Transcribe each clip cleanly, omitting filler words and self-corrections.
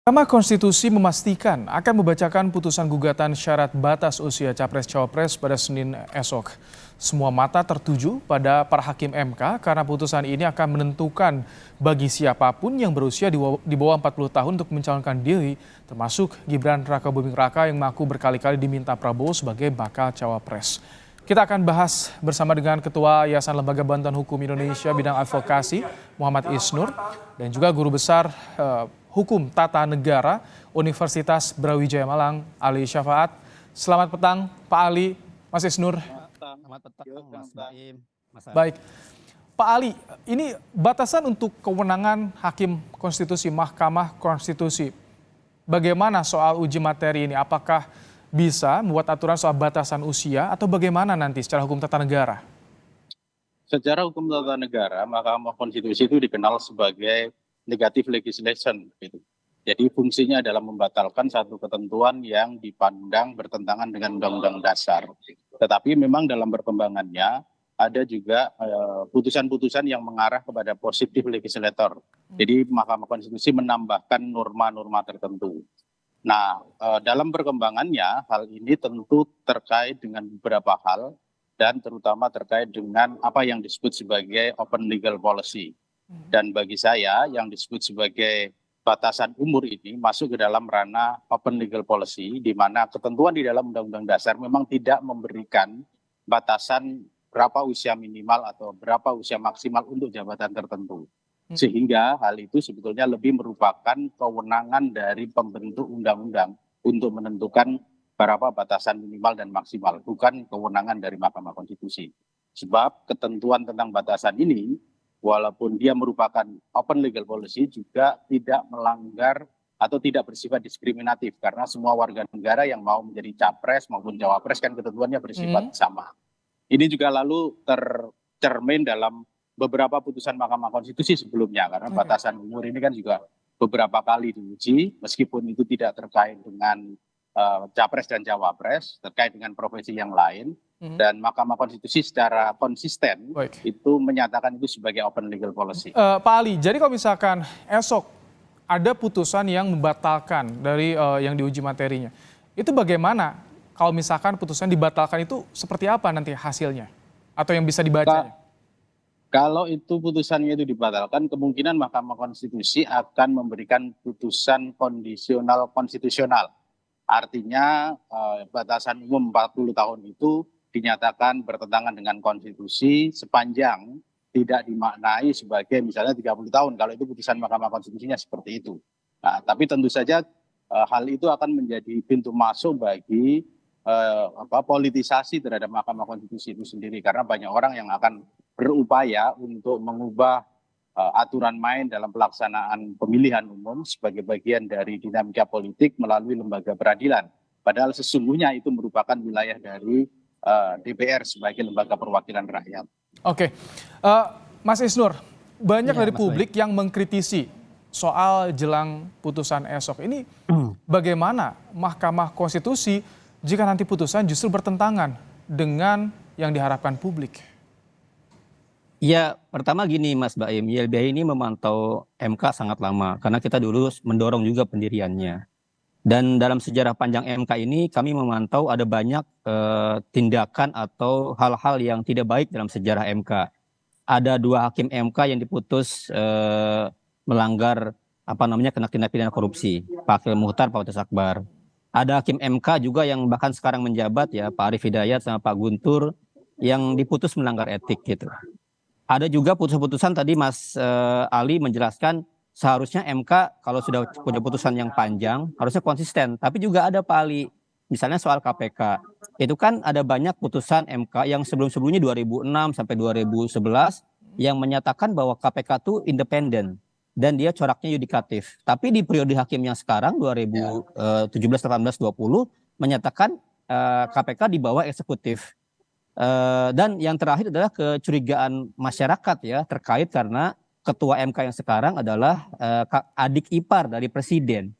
Mahkamah Konstitusi memastikan akan membacakan putusan gugatan syarat batas usia Capres-Cawapres pada Senin esok. Semua mata tertuju pada para hakim MK karena putusan ini akan menentukan bagi siapapun yang berusia di bawah 40 tahun untuk mencalonkan diri, termasuk Gibran Rakabuming Raka yang mengaku berkali-kali diminta Prabowo sebagai bakal Cawapres. Kita akan bahas bersama dengan Ketua Yayasan Lembaga Bantuan Hukum Indonesia bidang advokasi Muhammad Isnur dan juga Guru Besar Hukum Tata Negara Universitas Brawijaya Malang Ali Syafaat. Selamat petang Pak Ali, Mas Isnur. Selamat petang Mas Baim. Baik, Pak Ali, ini batasan untuk kewenangan Hakim Konstitusi, Mahkamah Konstitusi. Bagaimana soal uji materi ini? Apakah bisa membuat aturan soal batasan usia atau bagaimana nanti secara hukum tata negara? Secara hukum tata negara, Mahkamah Konstitusi itu dikenal sebagai negative legislation. Gitu. Jadi fungsinya adalah membatalkan satu ketentuan yang dipandang bertentangan dengan Undang-Undang Dasar. Tetapi memang dalam perkembangannya ada juga putusan-putusan yang mengarah kepada positive legislator. Jadi Mahkamah Konstitusi menambahkan norma-norma tertentu. Nah, dalam perkembangannya hal ini tentu terkait dengan beberapa hal dan terutama terkait dengan apa yang disebut sebagai open legal policy. Dan bagi saya yang disebut sebagai batasan umur ini masuk ke dalam ranah open legal policy di mana ketentuan di dalam Undang-Undang Dasar memang tidak memberikan batasan berapa usia minimal atau berapa usia maksimal untuk jabatan tertentu. Sehingga hal itu sebetulnya lebih merupakan kewenangan dari pembentuk undang-undang untuk menentukan berapa batasan minimal dan maksimal, bukan kewenangan dari Mahkamah Konstitusi. Sebab ketentuan tentang batasan ini, walaupun dia merupakan open legal policy, juga tidak melanggar atau tidak bersifat diskriminatif, karena semua warga negara yang mau menjadi capres maupun cawapres kan ketentuannya bersifat sama. Ini juga lalu tercermin dalam beberapa putusan Mahkamah Konstitusi sebelumnya, karena batasan umur ini kan juga beberapa kali diuji, meskipun itu tidak terkait dengan capres dan cawapres, terkait dengan profesi yang lain, dan Mahkamah Konstitusi secara konsisten itu menyatakan itu sebagai open legal policy. Pak Ali, jadi kalau misalkan esok ada putusan yang membatalkan dari yang diuji materinya, itu bagaimana kalau misalkan putusan dibatalkan itu seperti apa nanti hasilnya? Atau yang bisa dibacanya? Kalau itu putusannya itu dibatalkan, kemungkinan Mahkamah Konstitusi akan memberikan putusan kondisional konstitusional. Artinya batasan umum 40 tahun itu dinyatakan bertentangan dengan konstitusi sepanjang tidak dimaknai sebagai misalnya 30 tahun. Kalau itu putusan Mahkamah Konstitusinya seperti itu. Nah, tapi tentu saja hal itu akan menjadi pintu masuk bagi politisasi terhadap Mahkamah Konstitusi itu sendiri. Karena banyak orang yang akan berupaya untuk mengubah aturan main dalam pelaksanaan pemilihan umum sebagai bagian dari dinamika politik melalui lembaga peradilan. Padahal sesungguhnya itu merupakan wilayah dari DPR sebagai lembaga perwakilan rakyat. Oke, Mas Isnur, banyak dari publik yang mengkritisi soal jelang putusan esok ini. Bagaimana Mahkamah Konstitusi jika nanti putusan justru bertentangan dengan yang diharapkan publik? Ya, pertama gini Mas Baim, YLBHI ini memantau MK sangat lama karena kita dulu mendorong juga pendiriannya. Dan dalam sejarah panjang MK ini kami memantau ada banyak tindakan atau hal-hal yang tidak baik dalam sejarah MK. Ada 2 hakim MK yang diputus melanggar kena tindak pidana korupsi, Pak Akhil Muchtar, Pak Oto Akbar. Ada hakim MK juga yang bahkan sekarang menjabat ya, Pak Arief Hidayat sama Pak Guntur yang diputus melanggar etik gitu. Ada juga putusan-putusan tadi Mas Ali menjelaskan seharusnya MK kalau sudah punya putusan yang panjang harusnya konsisten. Tapi juga ada Pak Ali, misalnya soal KPK. Itu kan ada banyak putusan MK yang sebelum-sebelumnya 2006 sampai 2011 yang menyatakan bahwa KPK itu independen dan dia coraknya yudikatif. Tapi di periode hakim yang sekarang 2017, 18, 20 menyatakan KPK di bawah eksekutif. Dan yang terakhir adalah kecurigaan masyarakat ya terkait karena ketua MK yang sekarang adalah adik ipar dari presiden.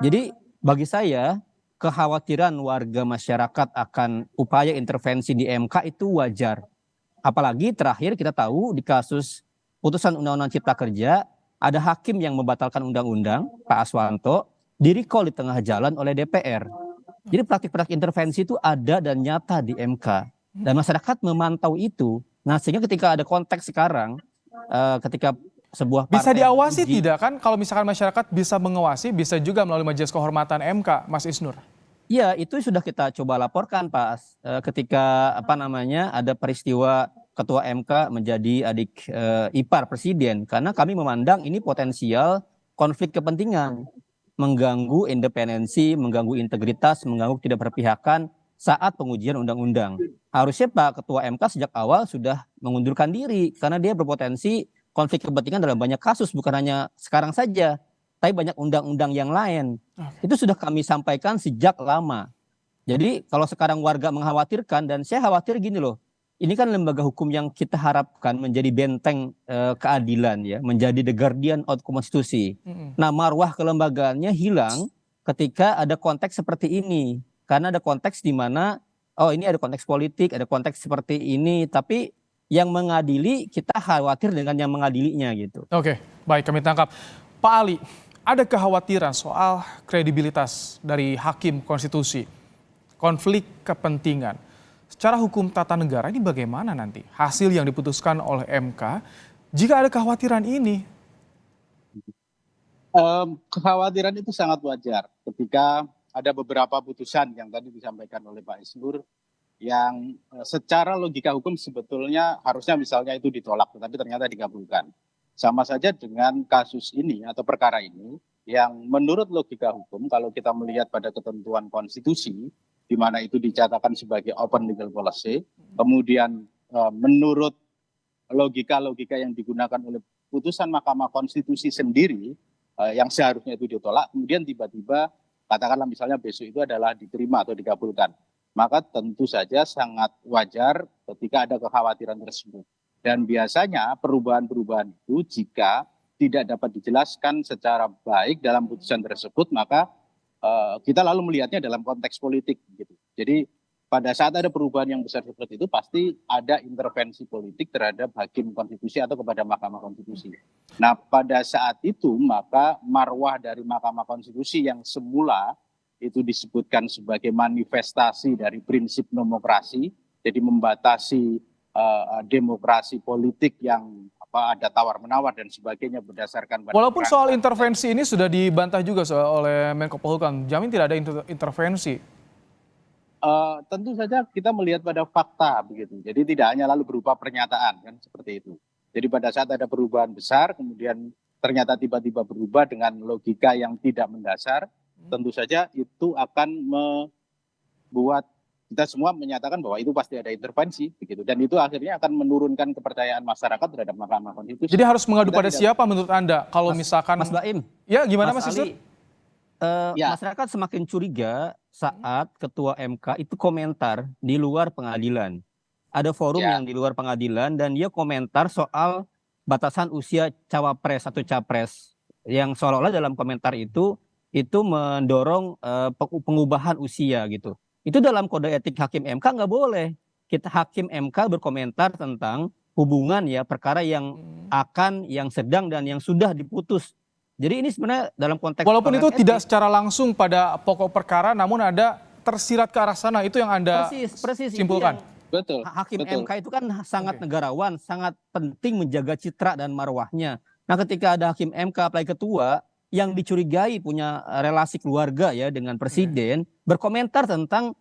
Jadi bagi saya kekhawatiran warga masyarakat akan upaya intervensi di MK itu wajar. Apalagi terakhir kita tahu di kasus putusan Undang-Undang Cipta Kerja ada hakim yang membatalkan undang-undang, Pak Aswanto, di-recall di tengah jalan oleh DPR. Jadi praktik-praktik intervensi itu ada dan nyata di MK. Dan masyarakat memantau itu. Nah, sehingga ketika ada konteks sekarang, ketika sebuah Bisa partai diawasi diuji, tidak kan kalau misalkan masyarakat bisa mengawasi, bisa juga melalui Majelis Kehormatan MK, Mas Isnur? iya, itu sudah kita coba laporkan, Pak. Ketika ada peristiwa Ketua MK menjadi adik ipar Presiden, karena kami memandang ini potensial konflik kepentingan, mengganggu independensi, mengganggu integritas, mengganggu ketidakberpihakan saat pengujian undang-undang. Harusnya Pak Ketua MK sejak awal sudah mengundurkan diri karena dia berpotensi konflik kepentingan dalam banyak kasus, bukan hanya sekarang saja, tapi banyak undang-undang yang lain. Itu sudah kami sampaikan sejak lama. Jadi kalau sekarang warga mengkhawatirkan, dan saya khawatir gini loh, ini kan lembaga hukum yang kita harapkan menjadi benteng keadilan ya, menjadi the guardian of konstitusi. Nah, marwah kelembagaannya hilang ketika ada konteks seperti ini. Karena ada konteks di mana, oh ini ada konteks politik, ada konteks seperti ini, tapi yang mengadili kita khawatir dengan yang mengadilinya gitu. Oke, baik, kami tangkap. Pak Ali, ada kekhawatiran soal kredibilitas dari hakim konstitusi, konflik kepentingan. Secara hukum tata negara ini bagaimana nanti hasil yang diputuskan oleh MK jika ada kekhawatiran ini? Kekhawatiran itu sangat wajar ketika ada beberapa putusan yang tadi disampaikan oleh Pak Isnur yang secara logika hukum sebetulnya harusnya misalnya itu ditolak, tetapi ternyata dikabulkan. Sama saja dengan kasus ini atau perkara ini yang menurut logika hukum kalau kita melihat pada ketentuan konstitusi di mana itu dicatatkan sebagai open legal policy, kemudian menurut logika-logika yang digunakan oleh putusan Mahkamah Konstitusi sendiri yang seharusnya itu ditolak, kemudian tiba-tiba katakanlah misalnya besok itu adalah diterima atau dikabulkan. Maka tentu saja sangat wajar ketika ada kekhawatiran tersebut. Dan biasanya perubahan-perubahan itu jika tidak dapat dijelaskan secara baik dalam putusan tersebut, maka kita lalu melihatnya dalam konteks politik. Gitu. Jadi pada saat ada perubahan yang besar seperti itu, pasti ada intervensi politik terhadap hakim konstitusi atau kepada Mahkamah Konstitusi. Nah pada saat itu maka marwah dari Mahkamah Konstitusi yang semula itu disebutkan sebagai manifestasi dari prinsip demokrasi, jadi membatasi demokrasi politik yang ada tawar-menawar dan sebagainya berdasarkan. Walaupun soal intervensi ini sudah dibantah juga oleh Menko Polhukam, jamin tidak ada intervensi. Tentu saja kita melihat pada fakta begitu, jadi tidak hanya lalu berupa pernyataan kan seperti itu. Jadi pada saat ada perubahan besar, kemudian ternyata tiba-tiba berubah dengan logika yang tidak mendasar. Tentu saja itu akan membuat kita semua menyatakan bahwa itu pasti ada intervensi begitu, dan itu akhirnya akan menurunkan kepercayaan masyarakat terhadap Mahkamah Konstitusi. Jadi harus mengadu pada siapa menurut Anda kalau misalkan Mas Baim, ya gimana Mas Isnur? Ya. Masyarakat semakin curiga saat Ketua MK itu komentar di luar pengadilan. Ada forum yang di luar pengadilan dan dia komentar soal batasan usia cawapres atau capres, yang seolah-olah dalam komentar itu mendorong pengubahan usia gitu. Itu dalam kode etik hakim MK nggak boleh. Kita hakim MK berkomentar tentang hubungan ya perkara yang yang sedang dan yang sudah diputus. Jadi ini sebenarnya dalam konteks walaupun itu tidak secara langsung pada pokok perkara, namun ada tersirat ke arah sana, itu yang Anda simpulkan. Betul. Hakim MK itu kan sangat negarawan, sangat penting menjaga citra dan marwahnya. Nah, ketika ada hakim MK apalagi ketua yang dicurigai punya relasi keluarga ya dengan presiden, berkomentar tentang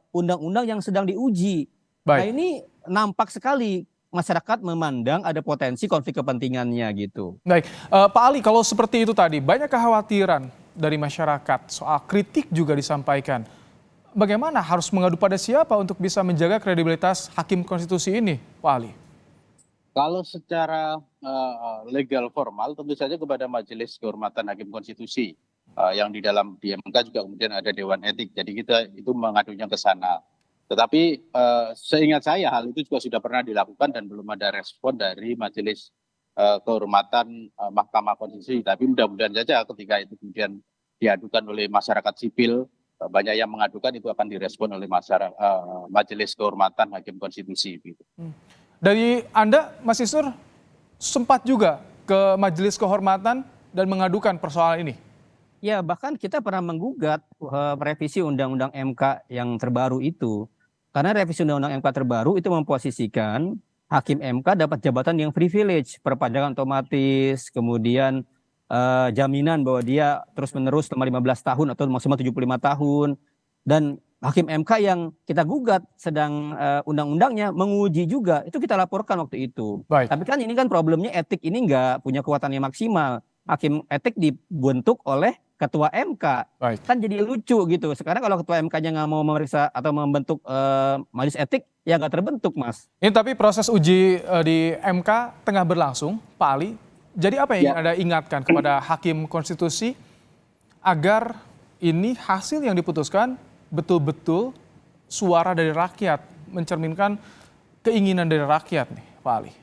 undang-undang yang sedang diuji. Baik. Nah ini nampak sekali masyarakat memandang ada potensi konflik kepentingannya gitu. Baik, Pak Ali, kalau seperti itu tadi banyak kekhawatiran dari masyarakat soal kritik juga disampaikan. Bagaimana harus mengadu pada siapa untuk bisa menjaga kredibilitas hakim konstitusi ini, Pak Ali? Kalau secara legal formal tentu saja kepada Majelis Kehormatan Hakim Konstitusi yang di dalam MK juga kemudian ada Dewan Etik. Jadi kita itu mengadunya ke sana. Tetapi seingat saya hal itu juga sudah pernah dilakukan dan belum ada respon dari Majelis Kehormatan Mahkamah Konstitusi. Tapi mudah-mudahan saja ketika itu kemudian diadukan oleh masyarakat sipil, banyak yang mengadukan itu akan direspon oleh Majelis Kehormatan Hakim Konstitusi. Gitu. Dari Anda, Mas Isnur, sempat juga ke Majelis Kehormatan dan mengadukan persoalan ini? Ya, bahkan kita pernah menggugat revisi Undang-Undang MK yang terbaru itu. Karena revisi Undang-Undang MK terbaru itu memposisikan hakim MK dapat jabatan yang privilege, perpanjangan otomatis, kemudian jaminan bahwa dia terus-menerus selama 15 tahun atau maksimal 75 tahun. Dan hakim MK yang kita gugat sedang undang-undangnya menguji juga, itu kita laporkan waktu itu. Baik. Tapi kan ini kan problemnya etik ini nggak punya kekuatan yang maksimal. Hakim etik dibentuk oleh ketua MK. Baik. Kan jadi lucu gitu. Sekarang kalau ketua MK-nya nggak mau memeriksa atau membentuk majelis etik, ya nggak terbentuk, Mas. Ini tapi proses uji di MK tengah berlangsung, Pak Ali. Jadi apa yang ingin Anda ingatkan kepada hakim konstitusi agar ini hasil yang diputuskan betul-betul suara dari rakyat, mencerminkan keinginan dari rakyat nih, Pak Ali?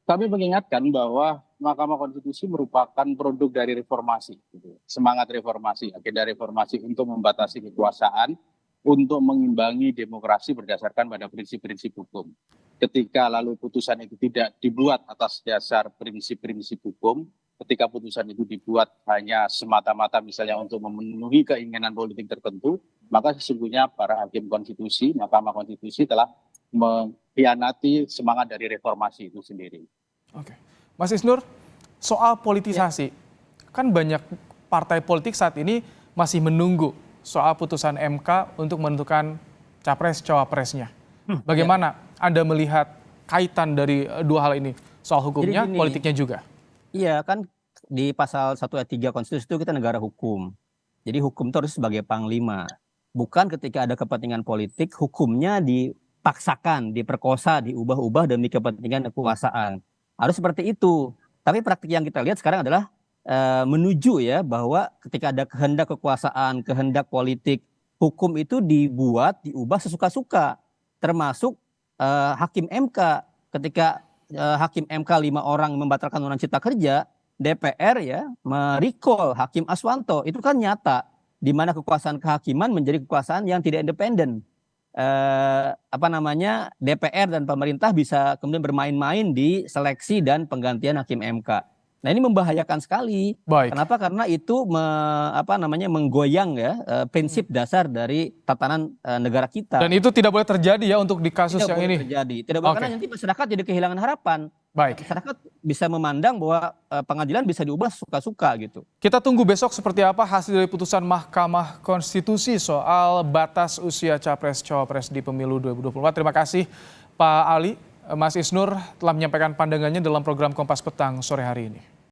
Kami mengingatkan bahwa Mahkamah Konstitusi merupakan produk dari reformasi, gitu. Semangat reformasi, agenda reformasi untuk membatasi kekuasaan, untuk mengimbangi demokrasi berdasarkan pada prinsip-prinsip hukum. Ketika lalu putusan itu tidak dibuat atas dasar prinsip-prinsip hukum, ketika putusan itu dibuat hanya semata-mata misalnya untuk memenuhi keinginan politik tertentu, maka sesungguhnya para hakim konstitusi, Mahkamah Konstitusi telah mengkhianati semangat dari reformasi itu sendiri. Oke. Mas Isnur, soal politisasi, kan banyak partai politik saat ini masih menunggu soal putusan MK untuk menentukan capres-cawapresnya. Bagaimana Anda melihat kaitan dari dua hal ini, soal hukumnya, Jadi gini, politiknya juga? Iya kan di pasal 1 ayat 3 konstitusi itu kita negara hukum. Jadi hukum itu harus sebagai panglima. Bukan ketika ada kepentingan politik, hukumnya dipaksakan, diperkosa, diubah-ubah demi kepentingan kekuasaan. Harus seperti itu. Tapi praktik yang kita lihat sekarang adalah menuju ya bahwa ketika ada kehendak kekuasaan, kehendak politik, hukum itu dibuat, diubah sesuka-suka. Termasuk hakim MK. Ketika hakim MK 5 orang membatalkan undang cipta kerja, DPR ya merecall Hakim Aswanto. Itu kan nyata di mana kekuasaan kehakiman menjadi kekuasaan yang tidak independen. DPR dan pemerintah bisa kemudian bermain-main di seleksi dan penggantian hakim MK. Nah, ini membahayakan sekali. Baik. Kenapa? Karena itu menggoyang ya prinsip dasar dari tatanan negara kita. Dan itu tidak boleh terjadi ya untuk di kasus Tidak yang boleh ini. terjadi. Tidak boleh, karena nanti masyarakat jadi kehilangan harapan. Baik. Masyarakat bisa memandang bahwa pengadilan bisa diubah suka-suka gitu. Kita tunggu besok seperti apa hasil dari putusan Mahkamah Konstitusi soal batas usia capres-cawapres di pemilu 2024. Terima kasih Pak Ali. Mas Isnur telah menyampaikan pandangannya dalam program Kompas Petang sore hari ini.